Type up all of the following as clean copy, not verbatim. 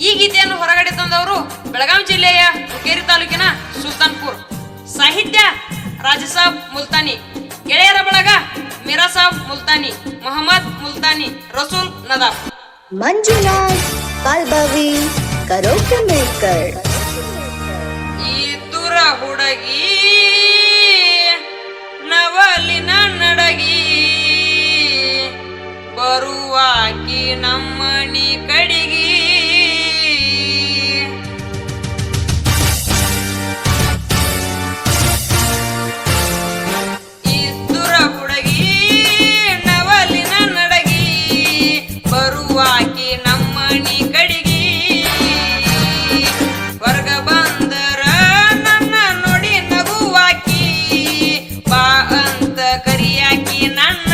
ಈ ಗೀತೆಯನ್ನು ಹೊರಗಡೆ ತಂದವರು ಬೆಳಗಾವಿ ಜಿಲ್ಲೆಯ ಹುಕ್ಕೇರಿ ತಾಲೂಕಿನ ಸುಲ್ತಾನ್ಪುರ್. ಸಾಹಿತ್ಯ ರಾಜಸಾಬ್ ಮುಲ್ತಾನಿ. ಗೆಳೆಯರ ಬಳಗ ಮಿರಾಸಾಬ್ ಮುಲ್ತಾನಿ, ಮೊಹಮ್ಮದ್ ಮುಲ್ತಾನಿ, ರಸೂಲ್ ನದಾಫ್. Manjunath Palbavi karaoke maker. ಈ ತುರ ಹುಡುಗಿ ನವಲಿನ ನಡಗಿ ಬರುವಾಕಿ ನಮ್ಮನಿ ಕಡಿಗಿ. ಈ ತುರ ಹುಡುಗಿ ನವಲಿನ ನಡಗಿ ಬರುವಾಕಿ ನಮ್ಮನಿ ಕಡಿಗಿ. ಹೊರಗ ಬಂದರ ನನ್ನ ನೋಡಿ ನಗುವಾಕಿ, ಬಾ ಅಂತ ಕರಿಯಾಕಿ ನನ್ನ.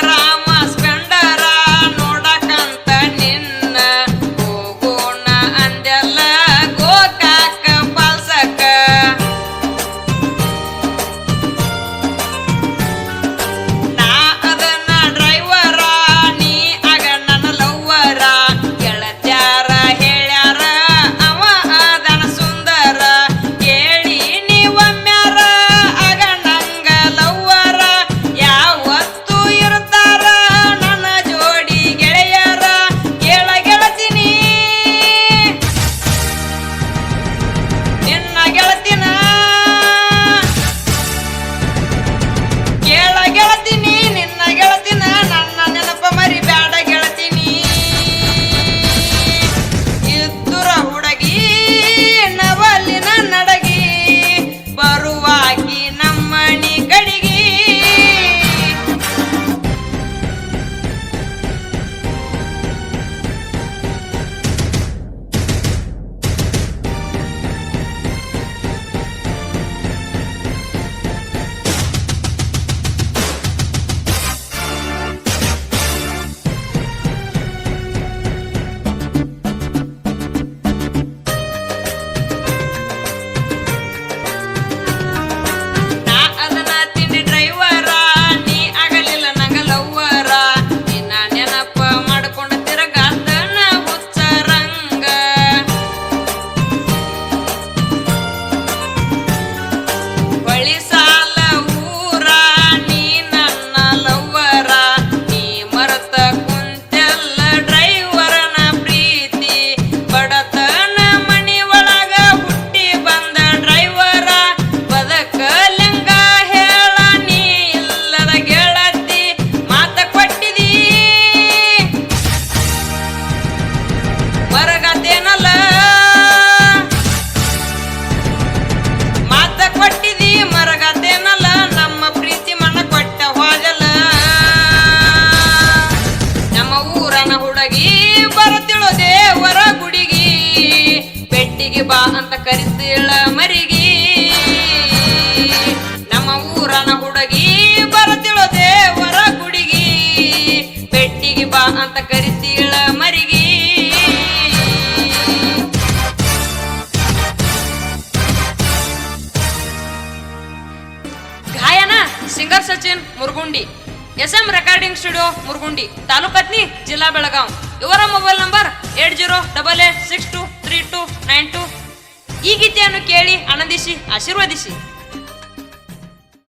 ರಾಮ ಸ್ಪೆಂಡರ ನೋಡಕಂತ ನಿನ್ನ ಹೋಗೋಣ ಅಂದೆಲ್ಲ ಗೋಕಾಕ ಪಾಲ್ಸಕ. ನಾ ಅದನ್ನ ಡ್ರೈವರ, ನೀ ಆಗ ನನ್ನ ಲವ್ವರ. ಗೆಳತ್ಯಾರ ಹೇಳ್ಯಾರ ಅವ ಅದನ ಸುಂದರ. ಕೇಳಿ ನೀವಮ್ಯಾರ ಆಗ ನಂಗ ಲವ್ವರ. ಯಾವತ್ತು ಇರ್ತಾರ ನನ್ನ ಜೋಡಿ ಗೆಳೆಯರ. ಕೇಳ ಗೆಳತಿನಿ ನಿನ್ನ ಗೆಳತಿನ, ಕೇಳ ಗೆಳತಿನಿ ನಿನ್ನ ಗೆಳತಿನ. ನನ್ನ ನೆನಪ ಮರಿ ಬ್ಯಾಡ ಗೆಳತಿನಿ. ಇದ್ದುರ ಹುಡುಗಿ ನವಲಿನ ನಡಗಿ ಬರುವಾಕಿ ನಮ್ಮನಿ ಕಡಿಗಿ. ನಾ ಅದನ್ನ ತಿಂಡಿ ಡ್ರೈವರ, ನೀ ಆಗಲಿಲ್ಲ ನಂಗ ಲವ್ವರ. ನಿನ್ನ ನೆನಪ ಮಾಡ್ಕೊಂಡು ತಿರಗಾತನ ಹುಚ್ಚರಂಗ. ಹೊಳಿ ಸಾಲ ಊರ ನೀ ನನ್ನ ಲವ್ವರ. ನೀ ಮರತ ಕುಂತೆಲ್ಲ ಡ್ರೈವರನ ಪ್ರೀತಿ. ಬಡತನ ಮನಿ ಒಳಗ ಹುಟ್ಟಿ ಬಂದ ಡ್ರೈವರ. ಬದಕಲೆಂಗ ಹೇಳ ನೀ ಇಲ್ಲದ ಗೆಳತಿ. ಮಾತ ಕೊಟ್ಟಿದಿ ಮರಗತೇನಲ್ಲ, ಮಾತ ಕೊಟ್ಟಿದಿ ಮರಗತೇನಲ್ಲ. ನಮ್ಮ ಪ್ರೀತಿ ಮನ ಕೊಟ್ಟ ಹೋಗಲ್ಲ. ನಮ್ಮ ಊರನ ಹುಡುಗಿ ಬರತಿಳೋ ದೇವರ ಗುಡಿಗಿ. ಬೆಟ್ಟಿಗೆ ಬಾ ಅಂತ ಕರಿತಿಳ ಮರಿಗಿ. ನಮ್ಮ ಊರನ ಹುಡುಗಿ ಬರತಿಳೋ ದೇವರ ಗುಡಿಗಿ. ಬೆಟ್ಟಿಗೆ ಬಾ ಅಂತ ಕರಿತಿಳ ಮರಿಗಿ. ಗಾಯನ singer Sachin Murgundi. SM recording studio Murgundi, ತಾಲೂಕತ್ನಿ, ಜಿಲ್ಲಾ ಬೆಳಗಾವ್. ಇವರ ಮೊಬೈಲ್ ನಂಬರ್ 8088623292. ಈ ಗೀತೆಯನ್ನು ಕೇಳಿ ಆನಂದಿಸಿ ಆಶೀರ್ವದಿಸಿ.